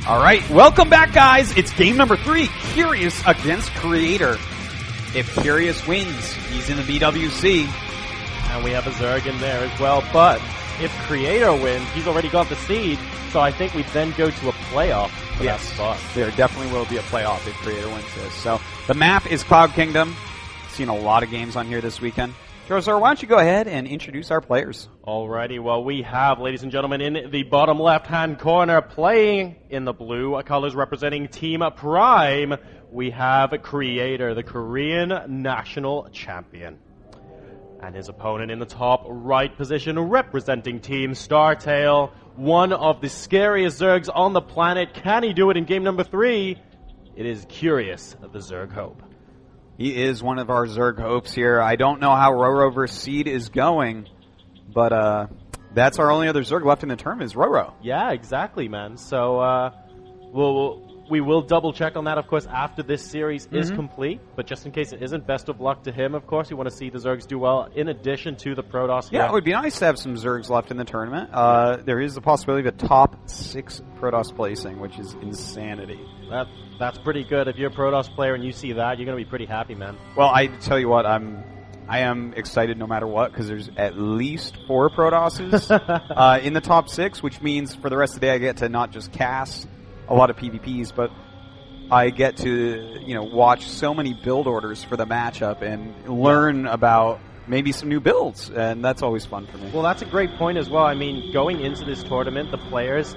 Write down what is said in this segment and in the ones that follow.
All right, welcome back, guys. It's game number 3, Curious against Creator. If Curious wins, he's in the BWC. And we have a Zerg in there as well. But if Creator wins, he's already got the seed. So I think we then go to a playoff for that spot. There definitely will be a playoff if Creator wins this. So the map is Cloud Kingdom. Seen a lot of games on here this weekend. Trozor, why don't you go ahead and introduce our players? Alrighty, well, we have, ladies and gentlemen, in the bottom left-hand corner, playing in the blue colors representing Team Prime, we have Creator, the Korean national champion. And his opponent in the top right position, representing Team StarTale, one of the scariest Zergs on the planet. Can he do it in game number 3? It is Curious, the Zerg Hope. He is one of our Zerg hopes here. I don't know how Roro vs. Seed is going, but that's our only other Zerg left in the tournament is Roro. Yeah, exactly, man. So we will double check on that, of course, after this series is complete. But just in case it isn't, best of luck to him, of course. We want to see the Zergs do well in addition to the Protoss. Yeah, it would be nice to have some Zergs left in the tournament. There is the possibility of a top 6 Protoss placing, which is insanity. That's pretty good. If you're a Protoss player and you see that, you're going to be pretty happy, man. Well, I tell you what, I am excited no matter what, because there's at least 4 Protosses in the top 6, which means for the rest of the day I get to not just cast a lot of PvPs, but I get to, watch so many build orders for the matchup and learn about maybe some new builds, and that's always fun for me. Well, that's a great point as well. I mean, going into this tournament, the players,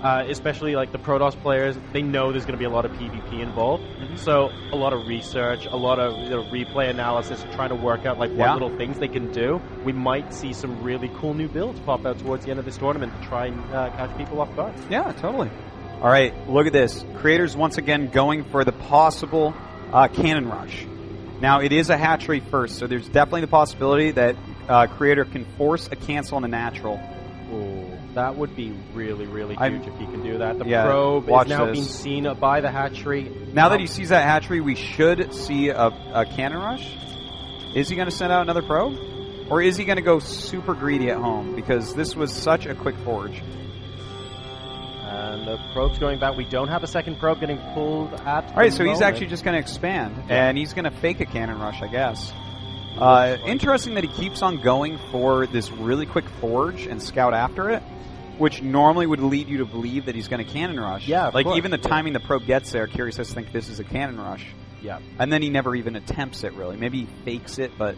especially like the Protoss players, they know there's going to be a lot of PvP involved. So a lot of research, a lot of replay analysis, trying to work out what little things they can do. We might see some really cool new builds pop out towards the end of this tournament to try and catch people off guard. Yeah, totally. All right, look at this. Creator's once again going for the possible cannon rush. Now, it is a hatchery first, so there's definitely the possibility that Creator can force a cancel on a natural. Ooh. That would be really, really huge if he can do that. The probe is now being seen by the hatchery. Now that he sees that hatchery, we should see a cannon rush. Is he going to send out another probe? Or is he going to go super greedy at home? Because this was such a quick forge. And the probe's going back. We don't have a second probe getting pulled at All right, so he's actually just going to expand. And he's going to fake a cannon rush, I guess. Interesting that he keeps on going for this really quick forge and scout after it, which normally would lead you to believe that he's going to cannon rush. Yeah, like even the timing the probe gets there, Curious has to think this is a cannon rush. Yeah. And then he never even attempts it, really. Maybe he fakes it, but...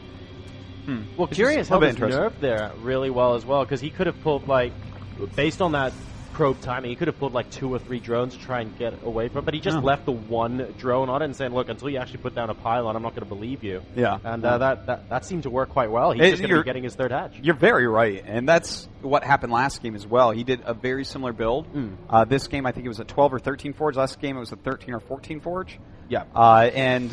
Well, Curious held his nerve there really well as well, because he could have pulled, based on that probe timing, he could have pulled 2 or 3 drones to try and get away from it, but he just left the one drone on it and saying, look, until you actually put down a pylon, I'm not going to believe you. Yeah. And that seemed to work quite well. He's just going to be getting his 3rd hatch. You're very right, and that's what happened last game as well. He did a very similar build. This game, I think it was a 12 or 13 forge. Last game, it was a 13 or 14 forge. Yeah. And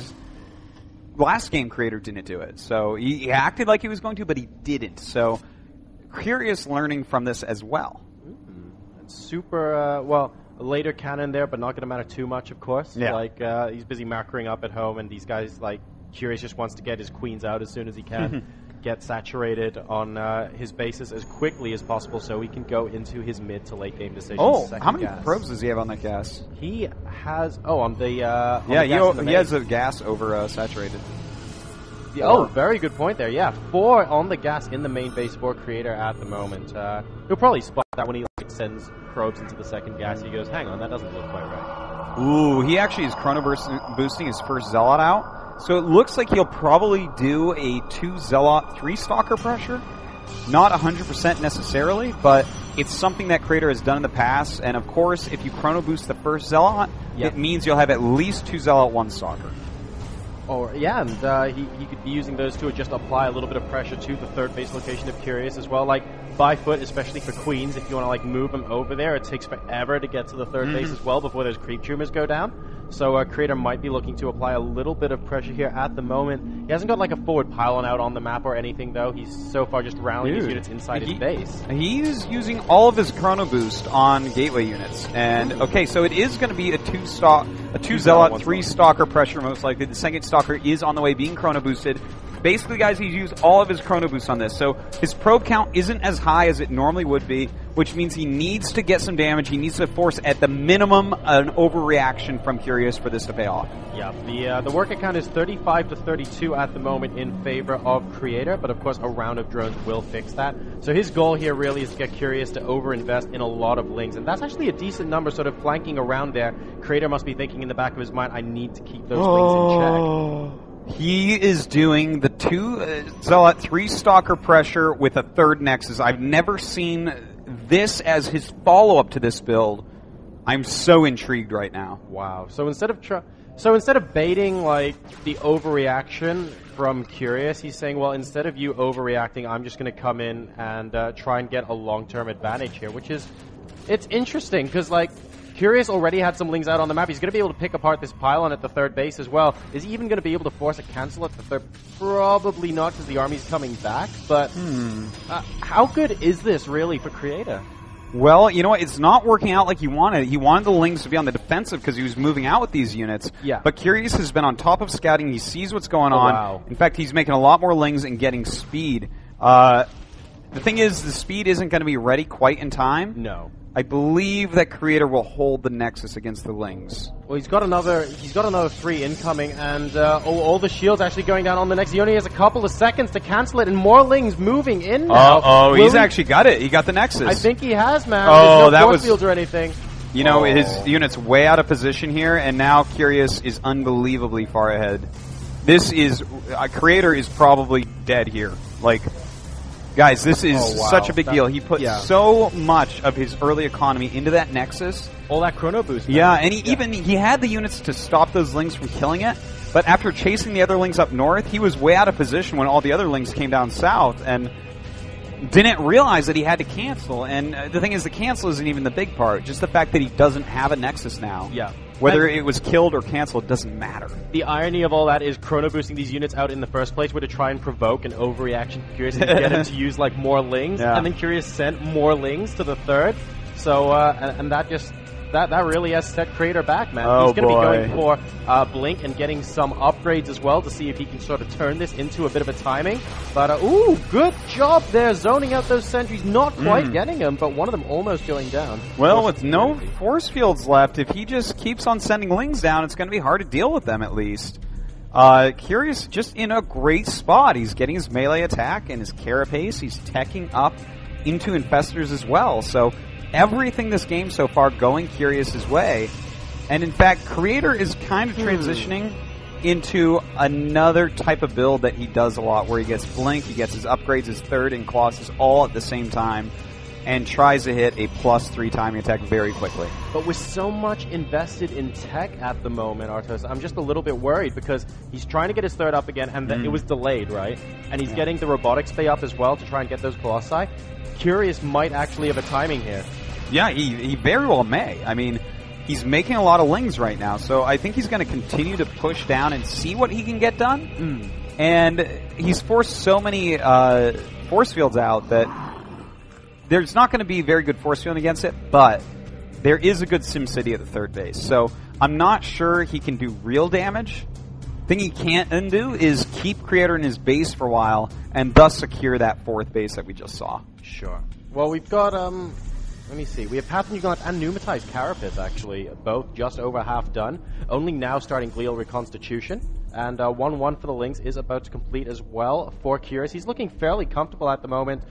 last game, Creator didn't do it. So he acted like he was going to, but he didn't. So Curious learning from this as well. Super, a later cannon there, but not going to matter too much, of course. Yeah. He's busy macroing up at home, and these guys, Curious just wants to get his queens out as soon as he can, get saturated on his bases as quickly as possible so he can go into his mid to late game decisions. Oh, how many probes does he have on that gas? He has, on the he has a gas over saturated. Very good point there. Yeah, 4 on the gas in the main base for Creator at the moment. He'll probably spot that when he sends probes into the second gas. He goes, hang on, that doesn't look quite right. Ooh, he actually is chrono boosting his first Zealot out. So it looks like he'll probably do a 2 Zealot, 3 Stalker pressure. Not 100% necessarily, but it's something that Creator has done in the past. And of course, if you chrono boost the first Zealot, it means you'll have at least 2 Zealot, 1 Stalker. And he could be using those to just apply a little bit of pressure to the 3rd base location of Curious as well. By foot, especially for queens, if you want to move them over there, it takes forever to get to the 3rd base as well before those creep tumors go down. So Creator might be looking to apply a little bit of pressure here at the moment. He hasn't got a forward pylon out on the map or anything, though. He's so far just rallying his units inside his base. He's using all of his chrono boost on gateway units. And, okay, so it is going to be a 2 Zealot, 3 Stalker pressure, most likely. The second Stalker is on the way being chrono boosted. Basically, guys, he's used all of his chrono boosts on this, so his probe count isn't as high as it normally would be, which means he needs to get some damage. He needs to force, at the minimum, an overreaction from Curious for this to pay off. Yeah, the worker count is 35 to 32 at the moment in favor of Creator, but of course a round of drones will fix that. So his goal here really is to get Curious to overinvest in a lot of lings, and that's actually a decent number, sort of flanking around there. Creator must be thinking in the back of his mind, I need to keep those lings in check. He is doing the 2 Zealot, 3 Stalker pressure with a 3rd Nexus. I've never seen this as his follow-up to this build. I'm so intrigued right now. Wow. So instead of baiting like the overreaction from Curious, he's saying, well, instead of you overreacting, I'm just going to come in and try and get a long-term advantage here, which is, it's interesting because like Curious already had some lings out on the map. He's going to be able to pick apart this pylon at the 3rd base as well. Is he even going to be able to force a cancel at the 3rd? Probably not, because the army's coming back. But how good is this really for Creator? Well, you know what? It's not working out like he wanted. He wanted the lings to be on the defensive because he was moving out with these units. Yeah. But Curious has been on top of scouting. He sees what's going on. Wow. In fact, he's making a lot more lings and getting speed. The thing is, the speed isn't going to be ready quite in time. No. I believe that Creator will hold the Nexus against the lings. Well, he's got another 3 incoming, and all the shields actually going down on the Nexus. He only has a couple of seconds to cancel it, and more lings moving in now. He's actually got it. He got the Nexus. I think he has, man. Oh, There's no force fields or anything. You know, his unit's way out of position here, and now Curious is unbelievably far ahead. This is... Creator is probably dead here. Like... Guys, this is such a big deal. He put so much of his early economy into that Nexus. All that chrono boost. Man. Yeah, and he had the units to stop those lings from killing it, but after chasing the other lings up north, he was way out of position when all the other lings came down south, and didn't realize that he had to cancel. And the thing is, the cancel isn't even the big part. Just the fact that he doesn't have a Nexus now. Yeah. Whether it was killed or canceled doesn't matter. The irony of all that is chrono boosting these units out in the first place were to try and provoke an overreaction to Curious and get him to use like more lings, and then Curious sent more lings to the 3rd. So and that just that really has set Creator back, man. He's going to be going for Blink and getting some upgrades as well to see if he can sort of turn this into a bit of a timing. But ooh, good job there, zoning out those sentries. Not quite getting them, but one of them almost going down. Well, with no force fields left, if he just keeps on sending lings down, it's going to be hard to deal with them at least. Curious just in a great spot. He's getting his melee attack and his carapace. He's teching up into infestors as well. So everything this game so far going Curious's way. And in fact, Creator is kind of transitioning into another type of build that he does a lot, where he gets Blink, he gets his upgrades, his 3rd, and Colossus all at the same time, and tries to hit a +3 timing attack very quickly. But with so much invested in tech at the moment, Artos, I'm just a little bit worried because he's trying to get his 3rd up again, and it was delayed, right? And he's getting the robotics bay up as well to try and get those Colossi. Curious might actually have a timing here. Yeah, he very well may. I mean, he's making a lot of lings right now, so I think he's going to continue to push down and see what he can get done. And he's forced so many force fields out that there's not going to be very good force fielding against it, but there is a good SimCity at the 3rd base. So I'm not sure he can do real damage. The thing he can't undo is keep Creator in his base for a while and thus secure that 4th base that we just saw. Sure. Well, we've got... let me see. We have Path New and Pneumatized Carapace, actually, both just over half done. Only now starting Glial Reconstitution. And 1-1 for the Lynx is about to complete as well for Curious. He's looking fairly comfortable at the moment.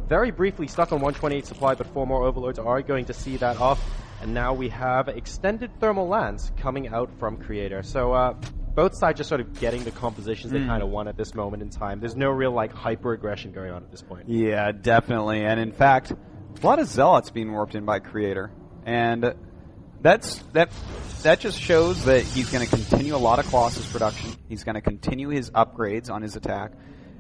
Very briefly stuck on 128 supply, but 4 more Overlords are going to see that off. And now we have Extended Thermal Lance coming out from Creator. So both sides just sort of getting the compositions they kind of want at this moment in time. There's no real like hyper-aggression going on at this point. Yeah, definitely. And in fact... a lot of Zealots being warped in by Creator, and that just shows that he's going to continue a lot of Colossus production. He's going to continue his upgrades on his attack,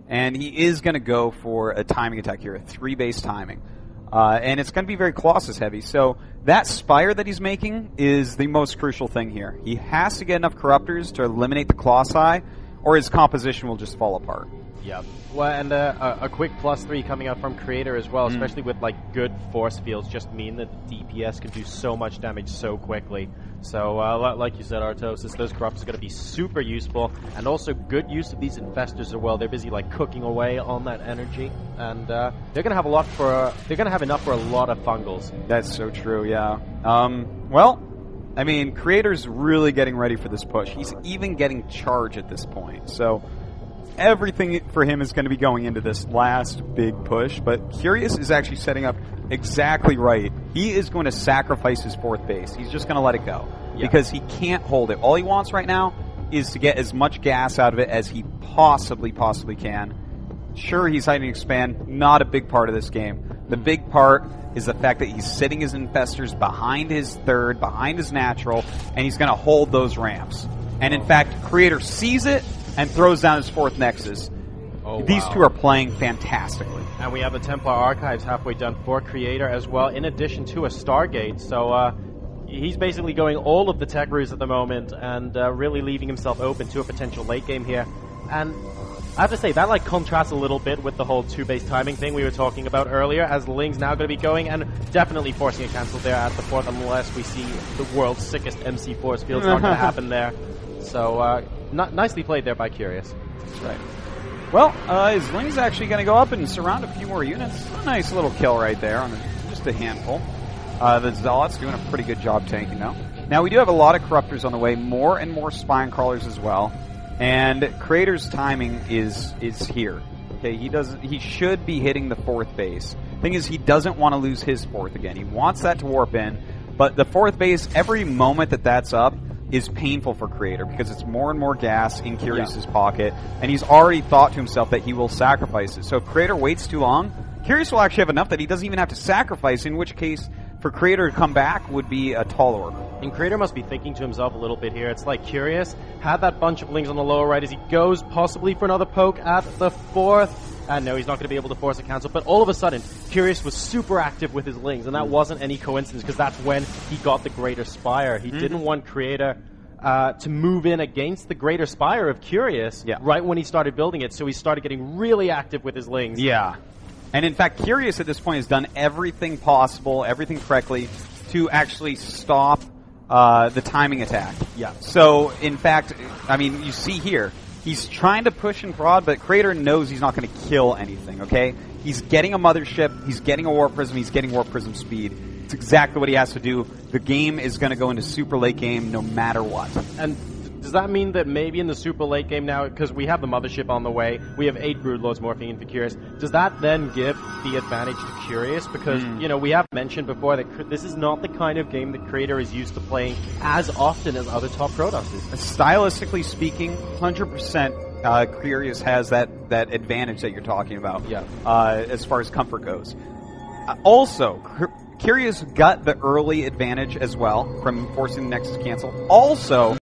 and he is going to go for a timing attack here, a 3-base timing. And it's going to be very Colossus heavy. So that Spire that he's making is the most crucial thing here. He has to get enough Corruptors to eliminate the Colossi, or his composition will just fall apart. Yeah. Well, and a quick +3 coming out from Creator as well, especially with like good force fields, just mean that the DPS can do so much damage so quickly. So, like you said, Artosis, those corruptors are going to be super useful, and also good use of these infestors as well. They're busy like cooking away on that energy, and they're going to have a lot for. They're going to have enough for a lot of fungals. That's so true. Yeah. Well, I mean, Creator's really getting ready for this push. He's even getting charge at this point. So everything for him is going to be going into this last big push, but Curious is actually setting up exactly right. He is going to sacrifice his 4th base. He's just going to let it go because he can't hold it. All he wants right now is to get as much gas out of it as he possibly can. Sure, he's hiding expand, not a big part of this game. The big part is the fact that he's sitting his infestors behind his 3rd, behind his natural, and he's going to hold those ramps. And in fact, Creator sees it and throws down his 4th Nexus. These two are playing fantastically. And we have the Templar Archives halfway done for Creator as well, in addition to a Stargate. So he's basically going all of the tech routes at the moment and really leaving himself open to a potential late game here. And I have to say, that like contrasts a little bit with the whole 2-base timing thing we were talking about earlier, as Ling's now going to be going and definitely forcing a cancel there at the 4th, unless we see the world's sickest MC force field. It's not going to happen there. So nicely played there by Curious. That's right. Well, his Ling's actually going to go up and surround a few more units. A nice little kill right there on just a handful. The Zealot's doing a pretty good job tanking though. Now we do have a lot of Corruptors on the way, more and more Spine Crawlers as well. And Creator's timing is here. Okay, he should be hitting the 4th base. Thing is, he doesn't want to lose his 4th again. He wants that to warp in, but the 4th base, every moment that's up, is painful for Creator because it's more and more gas in Curious's pocket, and he's already thought to himself that he will sacrifice it. So if Creator waits too long, Curious will actually have enough that he doesn't even have to sacrifice, in which case, for Creator to come back would be a tall order. And Creator must be thinking to himself a little bit here. It's like Curious had that bunch of Lings on the lower right as he goes possibly for another poke at the 4th. And no, he's not going to be able to force a cancel. But all of a sudden, Curious was super active with his Lings, and that wasn't any coincidence because that's when he got the Greater Spire. He didn't want Creator to move in against the Greater Spire of Curious right when he started building it, so he started getting really active with his Lings. Yeah. And in fact, Curious at this point has done everything possible, everything correctly, to actually stop the timing attack. Yeah. So, in fact, I mean, you see here, he's trying to push and prod, but Creator knows he's not going to kill anything, okay? He's getting a Mothership, he's getting a Warp Prism, he's getting Warp Prism speed. It's exactly what he has to do. The game is going to go into super late game no matter what. And does that mean that maybe in the super late game now, because we have the Mothership on the way, we have 8 Broodlords morphing in for Curious, does that then give the advantage to Curious? Because, you know, we have mentioned before that this is not the kind of game that Creator is used to playing as often as other top Protoss. Stylistically speaking, 100% Curious has that advantage that you're talking about as far as comfort goes. Also, Curious got the early advantage as well from forcing the Nexus cancel. Also,